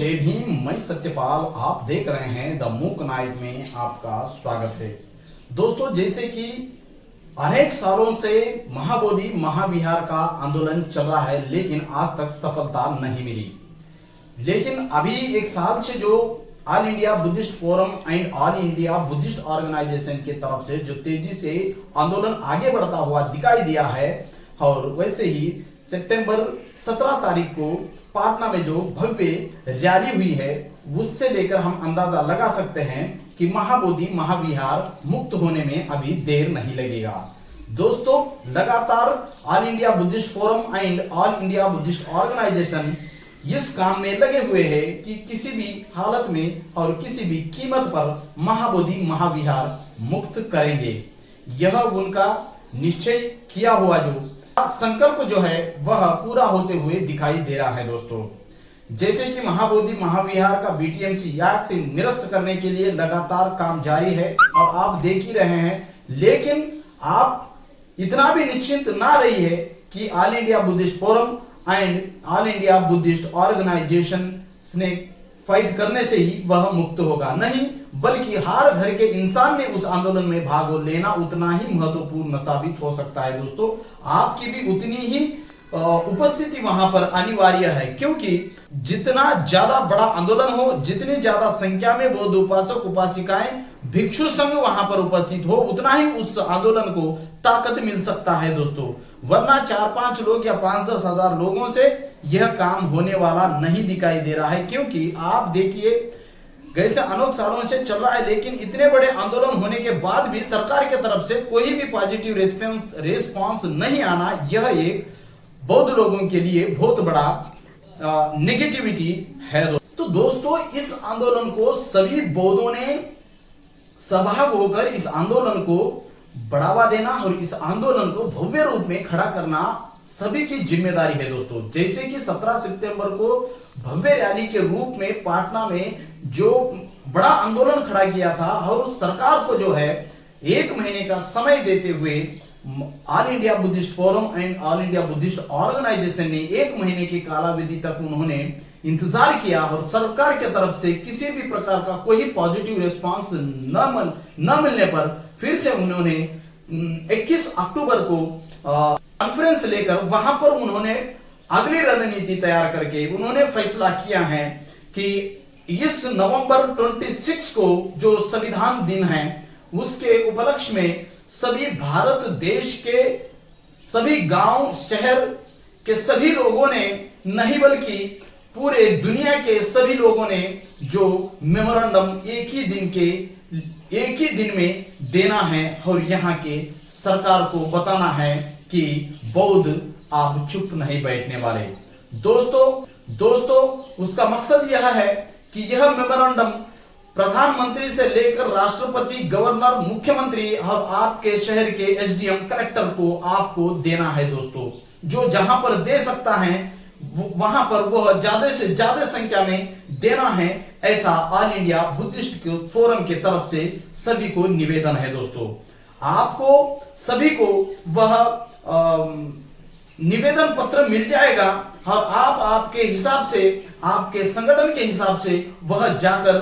जय भीम। मैं सत्यपाल, आप देख रहे हैं द मूक नाइट में आपका स्वागत है। दोस्तों, जैसे कि अनेक सालों से महाबोधि महाविहार का आंदोलन चल रहा है, लेकिन आज तक सफलता नहीं मिली। लेकिन अभी एक साल से जो all India Buddhist forum and all India Buddhist organisation की तरफ से जो तेजी से आंदोलन आगे बढ़ता हुआ दिखाई दिया है, और वैसे ही सितंबर 17 तारीख को पाटना में जो भव्य रैली हुई है, उससे लेकर हम अंदाजा लगा सकते हैं कि महाबोधि महाविहार मुक्त होने में अभी देर नहीं लगेगा। दोस्तों, लगातार all India Buddhist forum and all India Buddhist organisation इस काम में लगे हुए हैं कि किसी भी हालत में और किसी भी कीमत पर महाबोधि महाविहार मुक्त करेंगे। यह उनका निश्चय किया हुआ जो संकल्प जो है वह पूरा होते हुए दिखाई दे रहा है। दोस्तों, जैसे कि महाबोधि महाविहार का बीटीएमसी एक्ट निरस्त करने के लिए लगातार काम जारी है और आप देख ही रहे हैं, लेकिन आप इतना भी निश्चिंत ना रही है कि all India Buddhist forum and all India Buddhist organisation ने फाइट करने से ही वह मुक्त होगा, नहीं बल्कि हर घर के इंसान ने उस आंदोलन में भाग लेना उतना ही महत्वपूर्ण साबित हो सकता है। दोस्तों, आपकी भी उतनी ही उपस्थिति वहां पर अनिवार्य है, क्योंकि जितना ज्यादा बड़ा आंदोलन हो, जितनी ज्यादा संख्या में बौद्ध उपासक उपासिकाएं भिक्षु संघ वहां पर उपस्थित हो, उतना ही उस आंदोलन को ताकत मिल सकता है। दोस्तों, वरना 4-5 लोग या 5-10 हजार लोगों से यह काम होने वाला नहीं दिखाई दे रहा है, क्योंकि आप देखिए कैसे अनेक सालों से चल रहा है, लेकिन इतने बड़े आंदोलन होने के बाद भी सरकार की तरफ से कोई भी पॉजिटिव रिस्पांस नहीं आना, यह एक बौद्ध लोगों के लिए बहुत बड़ा नेगेटिविटी है। तो दोस्तों, इस आंदोलन को सभी बौद्धों ने सहभागी होकर इस आंदोलन को बढ़ावा देना और इस आंदोलन को भव्य रूप में खड़ा करना सभी की जिम्मेदारी है। दोस्तों, जैसे कि 17 सितंबर को भव्य रैली के रूप में पाटना में जो बड़ा आंदोलन खड़ा किया था, और सरकार को जो है 1 महीने का समय देते हुए all India Buddhist forum and all India Buddhist organisation ने 1 महीने की कालावधि तक उन्होंने इंतजार किया, और सरकार की तरफ से किसी भी प्रकार का कोई पॉजिटिव रिस्पांस न मिलने पर फिर से उन्होंने 21 अक्टूबर को कॉन्फ्रेंस लेकर वहां पर उन्होंने अगली रणनीति तैयार करके उन्होंने फैसला किया है कि इस नवंबर 26 को जो संविधान दिन है, उसके उपलक्ष्य में सभी भारत देश के सभी गांव शहर के सभी लोगों ने, नहीं बल्कि पूरे दुनिया के सभी लोगों ने जो मेमोरेंडम एक ही दिन में देना है, और यहाँ के सरकार को बताना है कि बौद्ध आप चुप नहीं बैठने वाले। दोस्तों, उसका मकसद यह है कि यह मेमोरेंडम प्रधानमंत्री से लेकर राष्ट्रपति, गवर्नर, मुख्यमंत्री और आपके शहर के एसडीएम, कलेक्टर को आपको देना है। दोस्तों, जो जहां पर दे सकता है वहां पर वह ज्यादा से ज्यादा संख्या में देना है, ऐसा ऑल इंडिया बुद्धिस्ट फोरम की तरफ से सभी को निवेदन है। दोस्तों, आपको सभी को वह निवेदन पत्र मिल जाएगा, और आप आपके हिसाब से, आपके संगठन के हिसाब से वह जाकर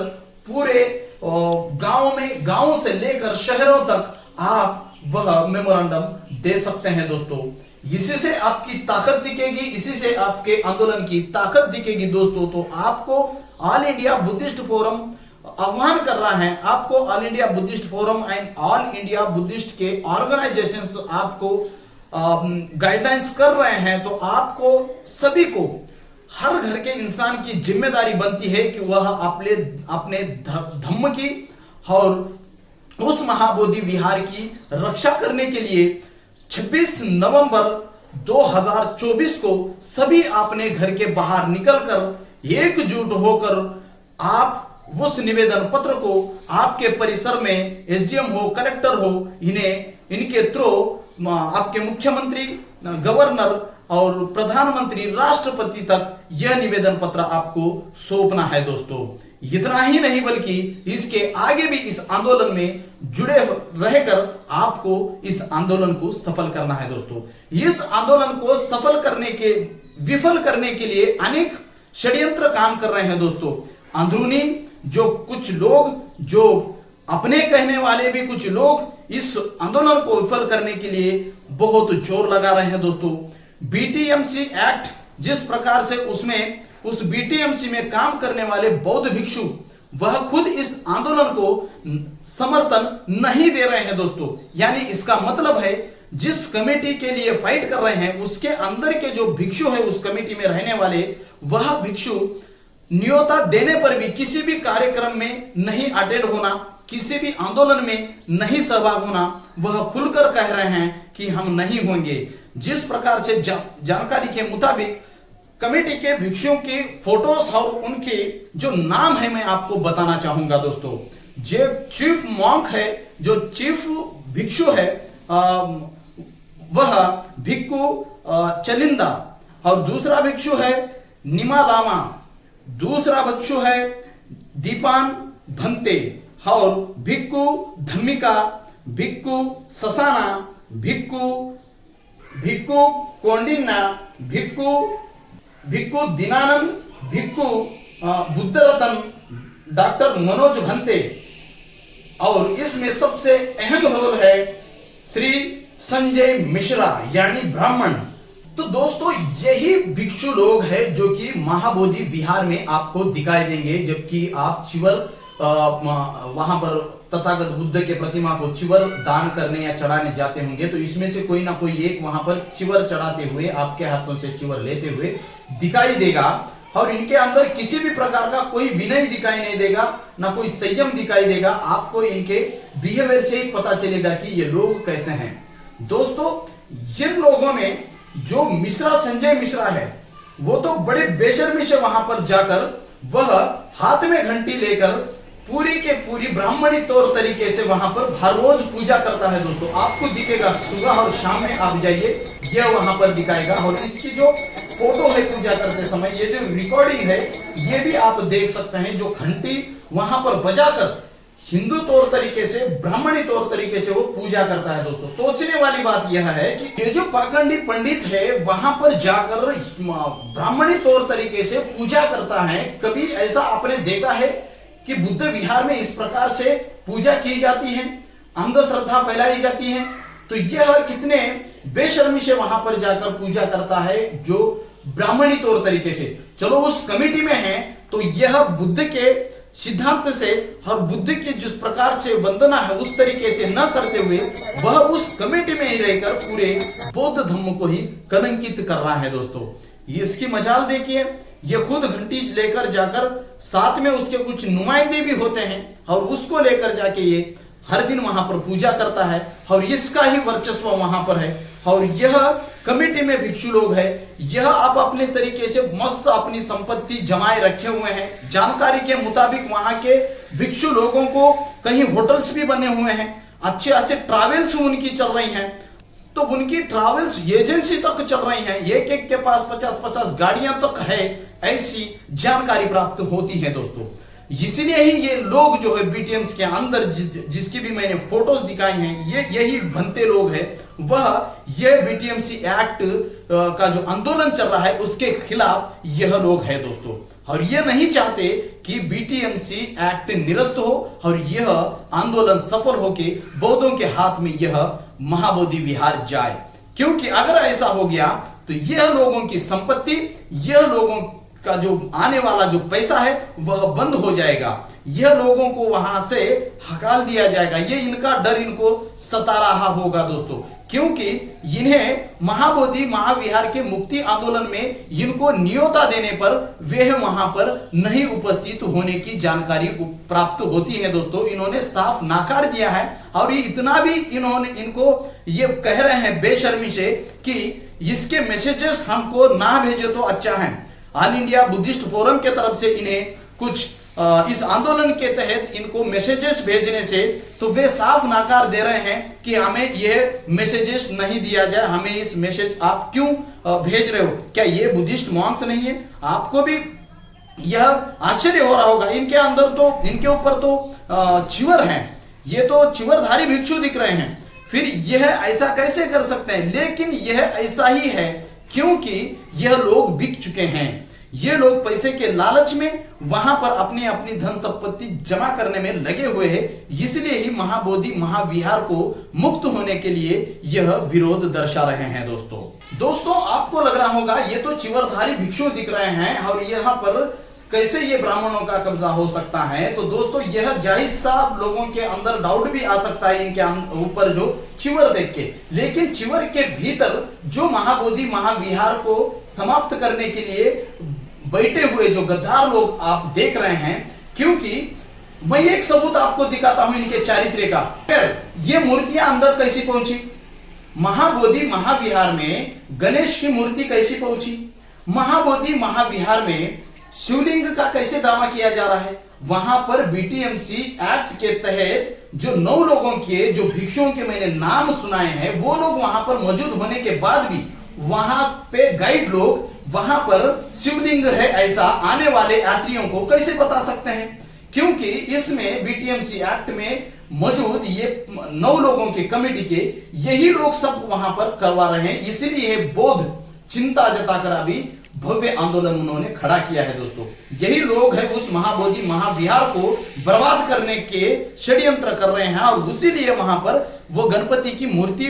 पूरे गांव से लेकर शहरों तक आप वह मेमोरेंडम दे सकते हैं। दोस्तों, इसी से आपकी ताकत दिखेगी, इसी से आपके आंदोलन की ताकत दिखेगी। दोस्तों, तो आपको ऑल इंडिया बुद्धिस्ट फोरम आह्वान कर रहा है, आपको all India Buddhist forum and all India Buddhist के ऑर्गेनाइजेशंस आपको गाइडलाइंस कर रहे हैं। तो आपको सभी को, हर घर के इंसान की जिम्मेदारी बनती है कि वह अपने धम्म की और उस महाबोधि विहार की रक्षा करने के लिए 26 नवंबर 2024 को सभी अपने घर के बाहर निकलकर एकजुट होकर आप उस निवेदन पत्र को आपके परिसर में एसडीएम हो, कलेक्टर हो, इनके थ्रू आपके मुख्यमंत्री, गवर्नर और प्रधानमंत्री, राष्ट्रपति तक यह निवेदन पत्र आपको सौंपना है। दोस्तों, इतना ही नहीं बल्कि इसके आगे भी इस आंदोलन में जुड़े रहकर आपको इस आंदोलन को सफल करना है। दोस्तों, इस आंदोलन को विफल करने के लिए अनेक षड्यंत्र काम कर रहे हैं दोस्तों। अंदरूनी जो कुछ लोग, जो अपने कहने वाले भी कुछ लोग इस आंदोलन को विफल करने के लिए बहुत जोर लगा रहे हैं दोस्तों। बीटीएमसी एक्ट जिस प्रकार से उसमें उस बीटीएमसी में काम करने वाले बौद्ध भिक्षु वह खुद इस आंदोलन को समर्थन नहीं दे रहे हैं दोस्तों। यानी इसका मतलब है जिस कमेटी के लिए फाइट कर रहे हैं उसके अंदर के जो भिक्षु है, उस कमेटी में रहने वाले, वह भिक्षु न्योता देने पर भी किसी भी कार्यक्रम में नहीं अटेंड होना, किसी भी आंदोलन में नहीं सहभाग होना, वह खुलकर कह रहे हैं कि हम नहीं होंगे। जिस प्रकार से जानकारी के मुताबिक कमेटी के भिक्षुओं की फोटोज और उनके जो नाम है मैं आपको बताना चाहूंगा दोस्तों। जो चीफ मॉन्क है, जो चीफ भिक्षु है, वह भिक्खु चलिंदा, और दूसरा भिक्षु है निमा लामा, दूसरा भिक्षु है दीपान भंते, और भिक्खु धम्मिका, भिक्खु ससाना, भिक्खु कोंडिन्ना, भिक्खु दीनानंद, भिक्खु बुद्धरतन, डॉक्टर मनोज भंते, और इसमें सबसे अहम रोल है श्री संजय मिश्रा यानी ब्राह्मण। तो दोस्तों यही भिक्षु लोग हैं जो कि महाबोधि विहार में आपको दिखाई देंगे। जबकि आप चिवर वहां पर तथागत बुद्ध के प्रतिमा को चिवर दान करने या चढ़ाने जाते होंगे, तो इसमें से कोई ना कोई एक वहां पर चिवर चढ़ाते हुए, आपके हाथों से चिवर लेते हुए दिखाई देगा। और इनके अंदर किसी भी प्रकार का कोई विनय दिखाई नहीं देगा, ना कोई संयम दिखाई देगा। आपको इनके बिहेवियर से ही पता चलेगा कि ये लोग कैसे हैं। दोस्तों जिन लोगों में जो मिश्रा, संजय मिश्रा है, वो तो बड़े बेशर्मी से वहां पर जाकर वह हाथ में घंटी लेकर पूरी के पूरी ब्राह्मणी तौर तरीके से वहां पर हर रोज पूजा करता है दोस्तों। आपको दिखेगा, सुबह और शाम में आप जाइए, यह वहां पर दिखाएगा। और इसकी जो फोटो है पूजा करते समय, ये जो रिकॉर्डिंग है, ये भी आप देख सकते हैं। जो घंटी वहां पर बजाकर हिंदू तौर तरीके से, ब्राह्मणी तौर तरीके से वो पूजा करता है दोस्तों। सोचने वाली बात यह है कि ये जो पाखंडी पंडित है वहां पर जाकर ब्राह्मणी तौर तरीके से पूजा करता है। कभी ऐसा आपने देखा है कि बुद्ध विहार में इस प्रकार से पूजा की जाती है, अंधश्रद्धा फैलाई जाती है? तो यह कितने बेशर्मी से वहां पर जाकर पूजा करता है जो ब्राह्मणी तौर तरीके से। चलो उस कमेटी में है तो यह बुद्ध के सिद्धांत से और बुद्ध की जिस प्रकार से वंदना है उस तरीके से न करते हुए वह उस कमेटी में ही रहकर पूरे बौद्ध धर्म को ही कलंकित कर रहा है दोस्तों। इसकी मजाल देखिए, ये खुद घंटी लेकर जाकर, साथ में उसके कुछ नुमाइंदे भी होते हैं, और उसको लेकर जाके ये हर दिन वहां पर पूजा करता है, और इसका ही वर्चस्व वहां पर है। और यह कमेटी में भिक्षु लोग है, यह आप अपने तरीके से मस्त अपनी संपत्ति जमाए रखे हुए हैं। जानकारी के मुताबिक वहां के भिक्षु लोगों को कहीं होटल्स भी बने हुए हैं, अच्छे अच्छे ट्रैवल्स उनकी चल रही हैं, तो उनकी ट्रैवल्स एजेंसी तक चल रही हैं। एक एक के पास 50-50 गाड़ियां तक है, ऐसी जानकारी प्राप्त होती है दोस्तों। इसीलिए ही ये लोग जो है बीटीएम्स के अंदर जिसकी भी मैंने फोटोज दिखाई हैं, ये यही भंते लोग हैं। वह ये बीटीएमसी एक्ट का जो आंदोलन चल रहा है उसके खिलाफ यह लोग है दोस्तों, और ये नहीं चाहते कि बीटीएमसी एक्ट निरस्त हो और यह आंदोलन सफल होके बौद्धों के हाथ में यह महाबोधि विहार जाए। क्योंकि अगर ऐसा हो गया तो यह लोगों की संपत्ति, यह लोगों का जो आने वाला जो पैसा है वह बंद हो जाएगा, यह लोगों को वहां से हकाल दिया जाएगा। ये इनका डर इनको सता रहा होगा दोस्तों, क्योंकि इन्हें महाबोधि महाविहार के मुक्ति आंदोलन में इनको न्योता देने पर वे वहां पर नहीं उपस्थित होने की जानकारी प्राप्त होती है दोस्तों। इन्होंने साफ नाकार दिया है, और ये इतना भी इनको ये कह रहे हैं बेशर्मी से कि इसके मैसेजेस हमको ना भेजे तो अच्छा है। ऑल इंडिया बुद्धिस्ट फोरम के तरफ से इन्हें कुछ इस आंदोलन के तहत इनको मैसेजेस भेजने से तो वे साफ नाकार दे रहे हैं कि हमें यह मैसेजेस नहीं दिया जाए, हमें इस मैसेज आप क्यों भेज रहे हो? क्या ये बुद्धिस्ट मॉन्क्स नहीं है? आपको भी यह आश्चर्य हो रहा होगा। इनके अंदर तो, इनके ऊपर तो चिवर हैं, ये तो चिवरधारी भिक्षु दिख रहे हैं, फिर यह ऐसा कैसे कर सकते हैं? लेकिन यह ऐसा ही है क्योंकि यह लोग बिक चुके हैं, ये लोग पैसे के लालच में वहां पर अपनी अपनी धन संपत्ति जमा करने में लगे हुए हैं। इसलिए ही महाबोधि महाविहार को मुक्त होने के लिए यह विरोध दर्शा रहे हैं। दोस्तों आपको लग रहा होगा ये तो चिवरधारी भिक्षु दिख रहे हैं और यहाँ पर कैसे ये ब्राह्मणों का कब्जा हो सकता है। तो दोस्तों यह जाहिर सा लोगों के अंदर डाउट भी आ सकता है इनके ऊपर जो चिवर देख के, लेकिन चिवर के भीतर जो महाबोधि महाविहार को समाप्त करने के लिए बैठे हुए जो गद्दार लोग आप देख रहे हैं, क्योंकि मैं एक सबूत आपको दिखाता हूं इनके चारित्र्य का। ये मूर्तियां अंदर कैसी पहुंची? महाबोधि महाविहार में गणेश की मूर्ति कैसी पहुंची? महाबोधि महाविहार में शिवलिंग का कैसे दावा किया जा रहा है? वहां पर बीटीएमसी एक्ट के तहत जो 9 लोगों के जो भिक्षुओं के मैंने नाम सुनाए हैं, वो लोग वहां पर मौजूद होने के बाद भी वहां पे गाइड लोग वहां पर शिवलिंग है ऐसा आने वाले यात्रियों को कैसे बता सकते हैं? क्योंकि इसमें बीटीएमसी एक्ट में मौजूद ये 9 लोगों के कमेटी के यही लोग सब वहां पर करवा रहे हैं। इसीलिए बोध चिंता जताकर अभी भव्य आंदोलन उन्होंने खड़ा किया है। दोस्तों यही लोग है उस महाबोधि महाविहार को बर्बाद करने के षड्यंत्र कर रहे हैं और उसीलिए वहां पर वो गणपति की मूर्ति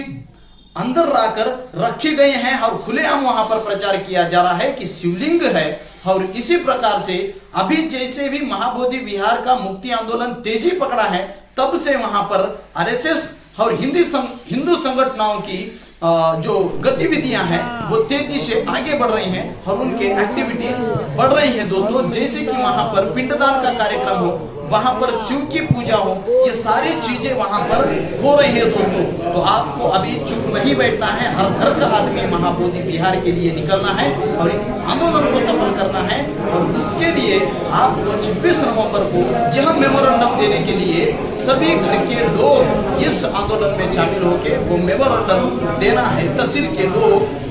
अंदर लाकर रखी गई हैं और खुलेआम वहां पर प्रचार किया जा रहा है कि शिवलिंग है। और इसी प्रकार से अभी जैसे भी महाबोधि विहार का मुक्ति आंदोलन तेजी पकड़ा है, तब से वहां पर आरएसएस और हिंदू संगठनों की जो गतिविधियां हैं वो तेजी से आगे बढ़ रही हैं और उनके एक्टिविटीज बढ़ रही हैं। दोस्तों जैसे कि वहां पर पिंडदान का कार्यक्रम हो, वहां पर शिव की पूजा हो, ये सारी चीजें वहां पर हो रही है। दोस्तों तो आपको अभी चुप नहीं बैठना है, हर घर का आदमी महाबोधि विहार के लिए निकलना है और इस आंदोलन को सफल करना है। और उसके लिए आपको 26 नवंबर को यह मेमोरेंडम देने के लिए सभी घर के लोग इस आंदोलन में शामिल होकर वो मेमोरेंडम देना है। तहसील के लोग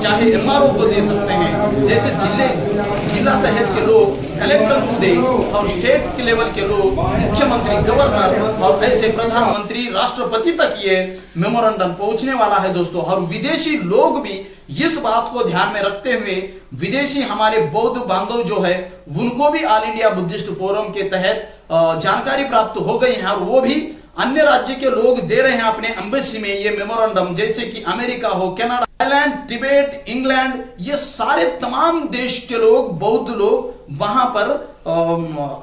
चाहे एमआरओ को दे सकते हैं, जैसे जिला तहत के लोग कलेक्टर को दे और स्टेट के लेवल के लोग मुख्यमंत्री गवर्नर और ऐसे प्रधानमंत्री राष्ट्रपति तक ये मेमोरेंडम पहुंचने वाला है। दोस्तों और विदेशी लोग भी इस बात को ध्यान में रखते हुए विदेशी हमारे बौद्ध बांधव जो है उनको भी ऑल इंडिया बुद्धिस्ट फोरम के तहत जानकारी प्राप्त हो गई है और वो भी अन्य राज्य के लोग दे रहे हैं अपने एम्बेसी में ये मेमोरेंडम, जैसे कि अमेरिका हो, कनाडा, थाईलैंड, तिब्बत, इंग्लैंड, ये सारे तमाम देश के लोग बौद्ध लोग वहां पर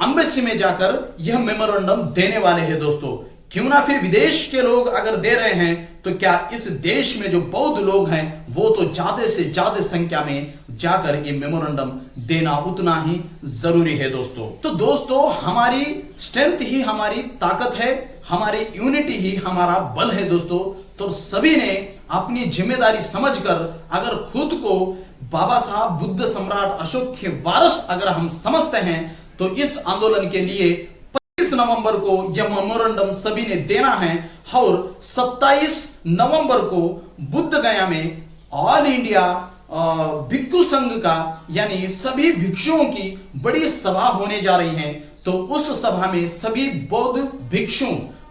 एम्बेसी में जाकर यह मेमोरेंडम देने वाले हैं। दोस्तों क्यों ना फिर विदेश के लोग अगर दे रहे हैं तो क्या इस देश में जो बौद्ध लोग हैं वो तो ज्यादा से ज्यादा संख्या में जाकर ये मेमोरेंडम देना उतना ही जरूरी है। दोस्तों हमारी स्ट्रेंथ ही हमारी ताकत है, हमारी यूनिटी ही हमारा बल है। दोस्तों तो सभी ने अपनी जिम्मेदारी समझकर अगर खुद को बाबा साहब बुद्ध सम्राट अशोक के वारिस अगर हम समझते हैं तो इस आंदोलन के लिए 25 नवंबर को यह मेमोरेंडम सभी ने देना है और 27 नवंबर को बुद्ध गया में ऑल इंडिया भिक्षु संघ का यानी सभी भिक्षुओं की बड़ी सभा होने जा रही है। तो उस सभा में सभी बौद्ध भिक्षु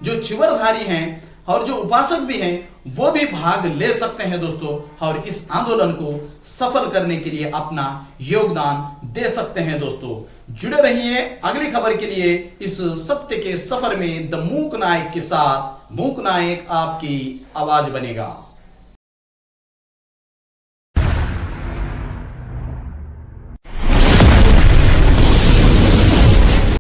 जो चिवरधारी हैं और जो उपासक भी हैं वो भी भाग ले सकते हैं। दोस्तों और इस आंदोलन को सफल करने के लिए अपना योगदान दे सकते हैं। दोस्तों जुड़े रहिए अगली खबर के लिए इस सत्य के सफर में द मूक नायक के साथ। मूक नायक आपकी आवाज बनेगा।